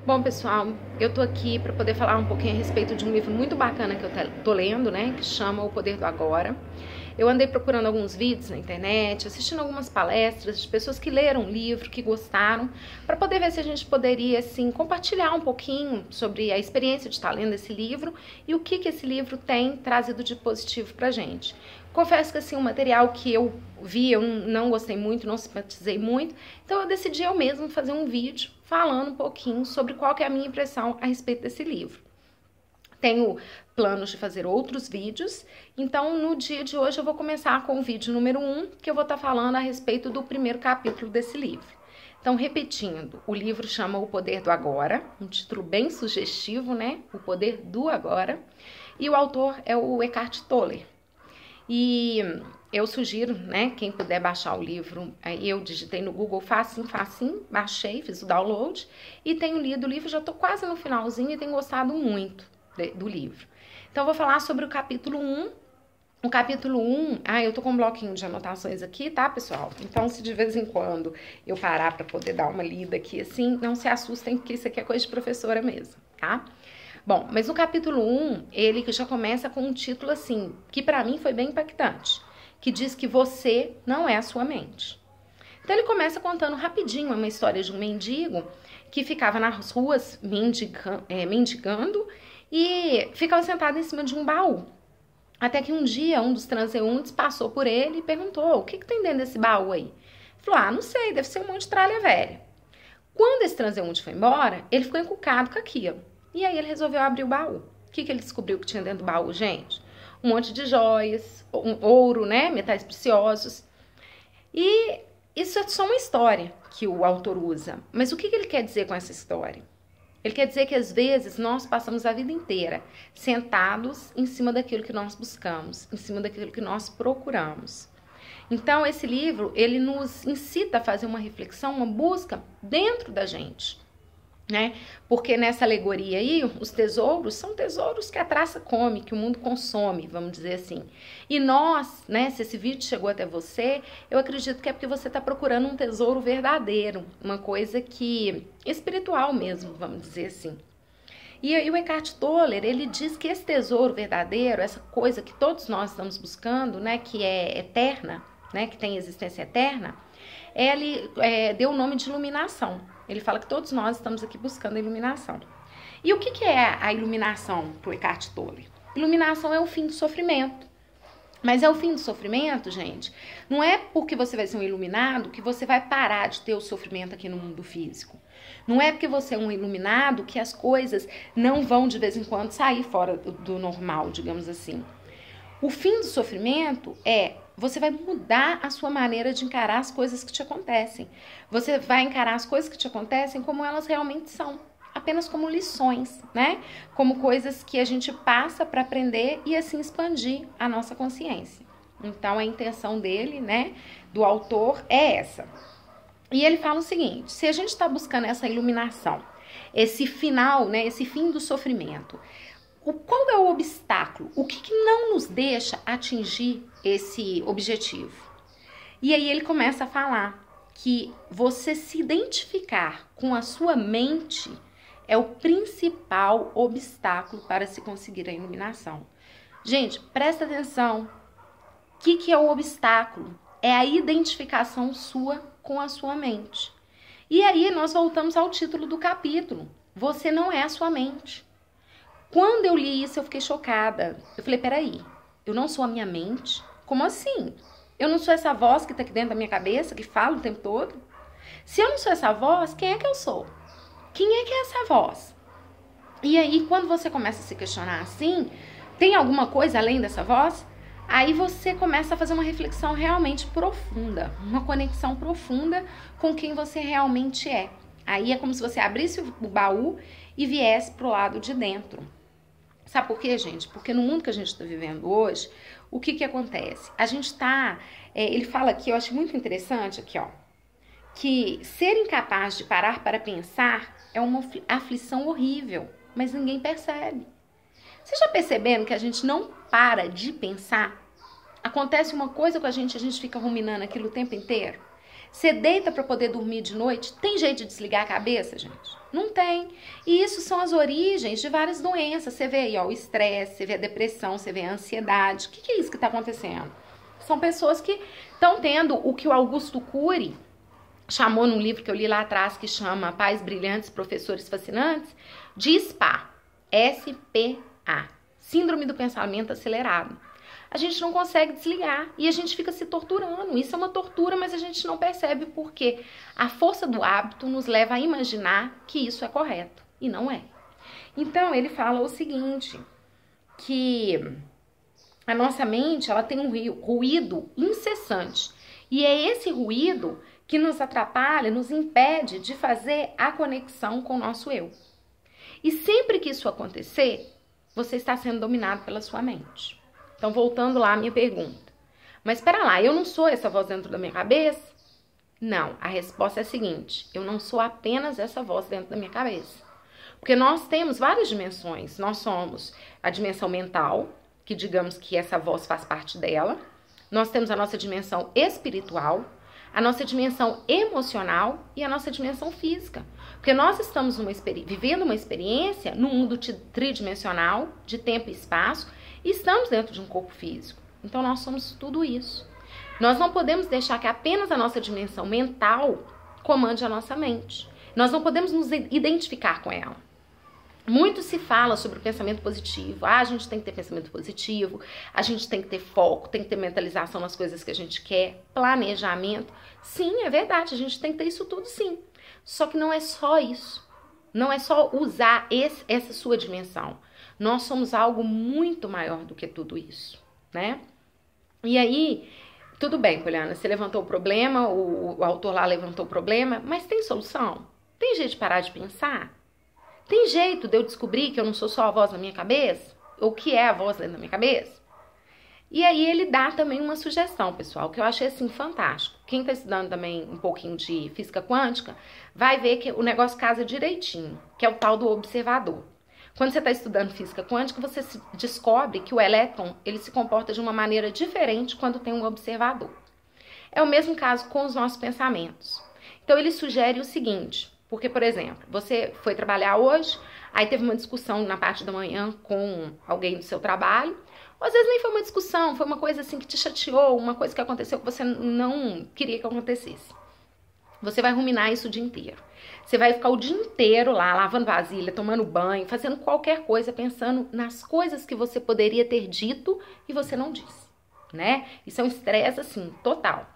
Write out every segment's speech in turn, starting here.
Bom, pessoal, eu tô aqui para poder falar um pouquinho a respeito de um livro muito bacana que eu tô lendo, né, que chama O Poder do Agora. Eu andei procurando alguns vídeos na internet, assistindo algumas palestras de pessoas que leram o livro, que gostaram, para poder ver se a gente poderia, assim, compartilhar um pouquinho sobre a experiência de estar lendo esse livro e o que esse livro tem trazido de positivo pra gente. Confesso que, assim, o material que eu vi, eu não gostei muito, não simpatizei muito, então eu decidi eu mesma fazer um vídeo falando um pouquinho sobre qual que é a minha impressão a respeito desse livro. Tenho planos de fazer outros vídeos, então no dia de hoje eu vou começar com o vídeo número 1, que eu vou estar falando a respeito do primeiro capítulo desse livro. Então, repetindo, o livro chama O Poder do Agora, um título bem sugestivo, né? O Poder do Agora. E o autor é o Eckhart Tolle. E eu sugiro, né, quem puder baixar o livro, eu digitei no Google facinho, baixei, fiz o download e tenho lido o livro, já estou quase no finalzinho e tenho gostado muito do livro. Então, eu vou falar sobre o capítulo 1. O capítulo 1, eu tô com um bloquinho de anotações aqui, tá, pessoal? Então, se de vez em quando eu parar para poder dar uma lida aqui assim, não se assustem, porque isso aqui é coisa de professora mesmo, tá? Bom, mas no capítulo 1, ele já começa com um título assim, que pra mim foi bem impactante, que diz que você não é a sua mente. Então ele começa contando rapidinho uma história de um mendigo que ficava nas ruas mendigando e ficava sentado em cima de um baú. Até que um dia um dos transeuntes passou por ele e perguntou: o que tem dentro desse baú aí? Ele falou: não sei, deve ser um monte de tralha velha. Quando esse transeunte foi embora, ele ficou encucado com aquilo. E aí ele resolveu abrir o baú. O que ele descobriu que tinha dentro do baú, gente? Um monte de joias, ouro, né? Metais preciosos. E isso é só uma história que o autor usa. Mas o que ele quer dizer com essa história? Ele quer dizer que às vezes nós passamos a vida inteira sentados em cima daquilo que nós buscamos, em cima daquilo que nós procuramos. Então esse livro, ele nos incita a fazer uma reflexão, uma busca dentro da gente. Né? Porque nessa alegoria aí, os tesouros são tesouros que a traça come, que o mundo consome, vamos dizer assim. E nós, né, se esse vídeo chegou até você, eu acredito que é porque você está procurando um tesouro verdadeiro, uma coisa que espiritual mesmo, vamos dizer assim. E o Eckhart Tolle, ele diz que esse tesouro verdadeiro, essa coisa que todos nós estamos buscando, né, que é eterna, né, que tem existência eterna, ele deu o nome de iluminação. Ele fala que todos nós estamos aqui buscando a iluminação. E o que é a iluminação para o Eckhart Tolle? Iluminação é o fim do sofrimento. Mas é o fim do sofrimento, gente, não é porque você vai ser um iluminado que você vai parar de ter o sofrimento aqui no mundo físico. Não é porque você é um iluminado que as coisas não vão de vez em quando sair fora do normal, digamos assim. O fim do sofrimento você vai mudar a sua maneira de encarar as coisas que te acontecem. Você vai encarar as coisas que te acontecem como elas realmente são, apenas como lições, né? Como coisas que a gente passa para aprender e assim expandir a nossa consciência. Então a intenção dele, né, do autor é essa. E ele fala o seguinte: se a gente está buscando essa iluminação, esse final, né, esse fim do sofrimento, qual é o obstáculo? O que não nos deixa atingir esse objetivo? E aí ele começa a falar que você se identificar com a sua mente é o principal obstáculo para se conseguir a iluminação. Gente, presta atenção. O que é o obstáculo? É a identificação sua com a sua mente. E aí nós voltamos ao título do capítulo. Você não é a sua mente. Quando eu li isso, eu fiquei chocada. Eu falei, peraí, eu não sou a minha mente? Como assim? Eu não sou essa voz que tá aqui dentro da minha cabeça, que fala o tempo todo? Se eu não sou essa voz, quem é que eu sou? Quem é que é essa voz? E aí, quando você começa a se questionar assim, tem alguma coisa além dessa voz? Aí você começa a fazer uma reflexão realmente profunda, uma conexão profunda com quem você realmente é. Aí é como se você abrisse o baú e viesse pro lado de dentro. Sabe por quê, gente? Porque no mundo que a gente está vivendo hoje, o que acontece? A gente tá... ele fala aqui, eu acho muito interessante aqui, ó, que ser incapaz de parar para pensar é uma aflição horrível, mas ninguém percebe. Vocês já perceberam que a gente não para de pensar? Acontece uma coisa com a gente fica ruminando aquilo o tempo inteiro? Você deita para poder dormir de noite, tem jeito de desligar a cabeça, gente? Não tem. E isso são as origens de várias doenças. Você vê aí, ó, o estresse, você vê a depressão, você vê a ansiedade. O que é isso que está acontecendo? São pessoas que estão tendo o que o Augusto Cury chamou num livro que eu li lá atrás, que chama Pais Brilhantes, Professores Fascinantes, de SPA. S-P-A. Síndrome do Pensamento Acelerado. A gente não consegue desligar e a gente fica se torturando. Isso é uma tortura, mas a gente não percebe porque a força do hábito nos leva a imaginar que isso é correto e não é. Então ele fala o seguinte, que a nossa mente ela tem um ruído incessante e é esse ruído que nos atrapalha, nos impede de fazer a conexão com o nosso eu. E sempre que isso acontecer, você está sendo dominado pela sua mente. Então, voltando lá à minha pergunta. Mas espera lá, eu não sou essa voz dentro da minha cabeça? Não, a resposta é a seguinte, eu não sou apenas essa voz dentro da minha cabeça. Porque nós temos várias dimensões. Nós somos a dimensão mental, que digamos que essa voz faz parte dela. Nós temos a nossa dimensão espiritual, a nossa dimensão emocional e a nossa dimensão física. Porque nós estamos vivendo uma experiência no mundo tridimensional, de tempo e espaço, e estamos dentro de um corpo físico. Então nós somos tudo isso. Nós não podemos deixar que apenas a nossa dimensão mental comande a nossa mente. Nós não podemos nos identificar com ela. Muito se fala sobre o pensamento positivo. A gente tem que ter pensamento positivo, a gente tem que ter foco, tem que ter mentalização nas coisas que a gente quer, planejamento. Sim, é verdade, a gente tem que ter isso tudo sim. Só que não é só isso. Não é só usar essa sua dimensão. Nós somos algo muito maior do que tudo isso, né? E aí, tudo bem, Poliana, você levantou o problema, o autor lá levantou o problema, mas tem solução? Tem jeito de parar de pensar? Tem jeito de eu descobrir que eu não sou só a voz na minha cabeça? Ou que é a voz dentro da minha cabeça? E aí ele dá também uma sugestão, pessoal, que eu achei assim fantástico. Quem está estudando também um pouquinho de física quântica, vai ver que o negócio casa direitinho, que é o tal do observador. Quando você está estudando física quântica, você descobre que o elétron ele se comporta de uma maneira diferente quando tem um observador. É o mesmo caso com os nossos pensamentos. Então ele sugere o seguinte, porque, por exemplo, você foi trabalhar hoje, aí teve uma discussão na parte da manhã com alguém do seu trabalho, ou às vezes nem foi uma discussão, foi uma coisa assim que te chateou, uma coisa que aconteceu que você não queria que acontecesse. Você vai ruminar isso o dia inteiro. Você vai ficar o dia inteiro lá, lavando vasilha, tomando banho, fazendo qualquer coisa, pensando nas coisas que você poderia ter dito e você não disse, né? Isso é um estresse, assim, total.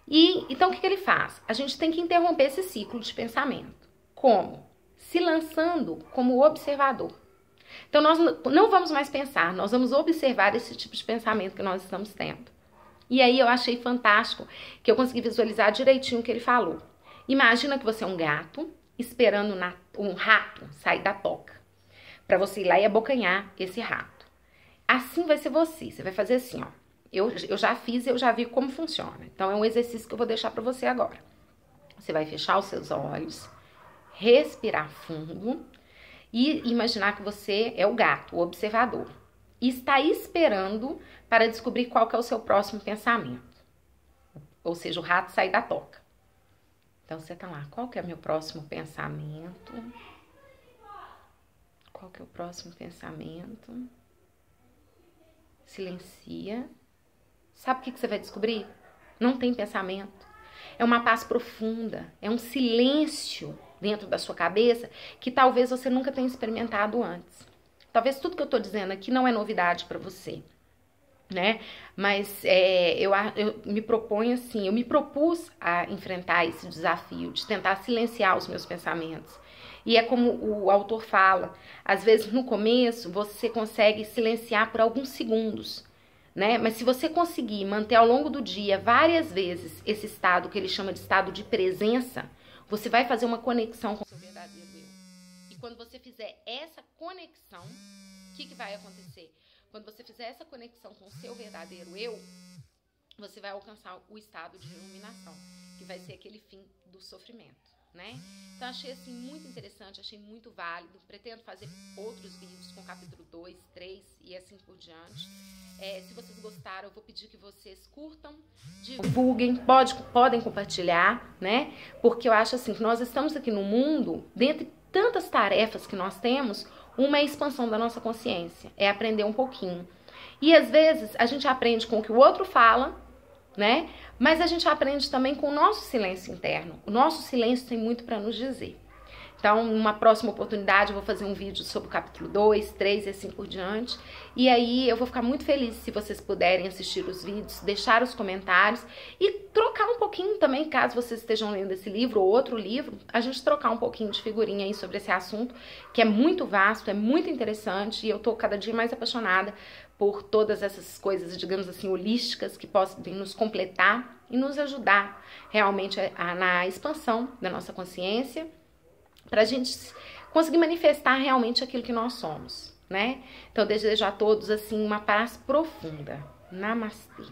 E então, o que ele faz? A gente tem que interromper esse ciclo de pensamento. Como? Se lançando como observador. Então, nós não vamos mais pensar, nós vamos observar esse tipo de pensamento que nós estamos tendo. E aí eu achei fantástico que eu consegui visualizar direitinho o que ele falou. Imagina que você é um gato esperando um rato sair da toca, para você ir lá e abocanhar esse rato. Assim vai ser você vai fazer assim, ó. Eu já fiz e eu já vi como funciona. Então é um exercício que eu vou deixar para você agora. Você vai fechar os seus olhos, respirar fundo e imaginar que você é o gato, o observador. E está esperando para descobrir qual que é o seu próximo pensamento. Ou seja, o rato sair da toca. Então, você tá lá, qual que é meu próximo pensamento? Qual que é o próximo pensamento? Silencia. Sabe o que você vai descobrir? Não tem pensamento. É uma paz profunda, é um silêncio dentro da sua cabeça que talvez você nunca tenha experimentado antes. Talvez tudo que eu tô dizendo aqui não é novidade para você, né? Mas eu me proponho assim, eu me propus a enfrentar esse desafio de tentar silenciar os meus pensamentos. E é como o autor fala, às vezes no começo você consegue silenciar por alguns segundos, né? Mas se você conseguir manter ao longo do dia várias vezes esse estado que ele chama de estado de presença, você vai fazer uma conexão com o seu verdadeiro eu. E quando você fizer essa conexão, o que vai acontecer? Quando você fizer essa conexão com o seu verdadeiro eu, você vai alcançar o estado de iluminação, que vai ser aquele fim do sofrimento, né? Então, achei assim muito interessante, achei muito válido. Pretendo fazer outros vídeos com capítulo 2, 3 e assim por diante. Se vocês gostaram, eu vou pedir que vocês curtam, divulguem, podem compartilhar, né? Porque eu acho assim que nós estamos aqui no mundo, dentre tantas tarefas que nós temos, uma é a expansão da nossa consciência, é aprender um pouquinho. E às vezes a gente aprende com o que o outro fala, né? Mas a gente aprende também com o nosso silêncio interno. O nosso silêncio tem muito para nos dizer. Então, numa próxima oportunidade, eu vou fazer um vídeo sobre o capítulo 2, 3 e assim por diante. E aí eu vou ficar muito feliz se vocês puderem assistir os vídeos, deixar os comentários e trocar um pouquinho também, caso vocês estejam lendo esse livro ou outro livro, a gente trocar um pouquinho de figurinha aí sobre esse assunto, que é muito vasto, é muito interessante e eu tô cada dia mais apaixonada por todas essas coisas, digamos assim, holísticas que podem nos completar e nos ajudar realmente na expansão da nossa consciência, para a gente conseguir manifestar realmente aquilo que nós somos, né? Então, desejo a todos, assim, uma paz profunda. Namastê.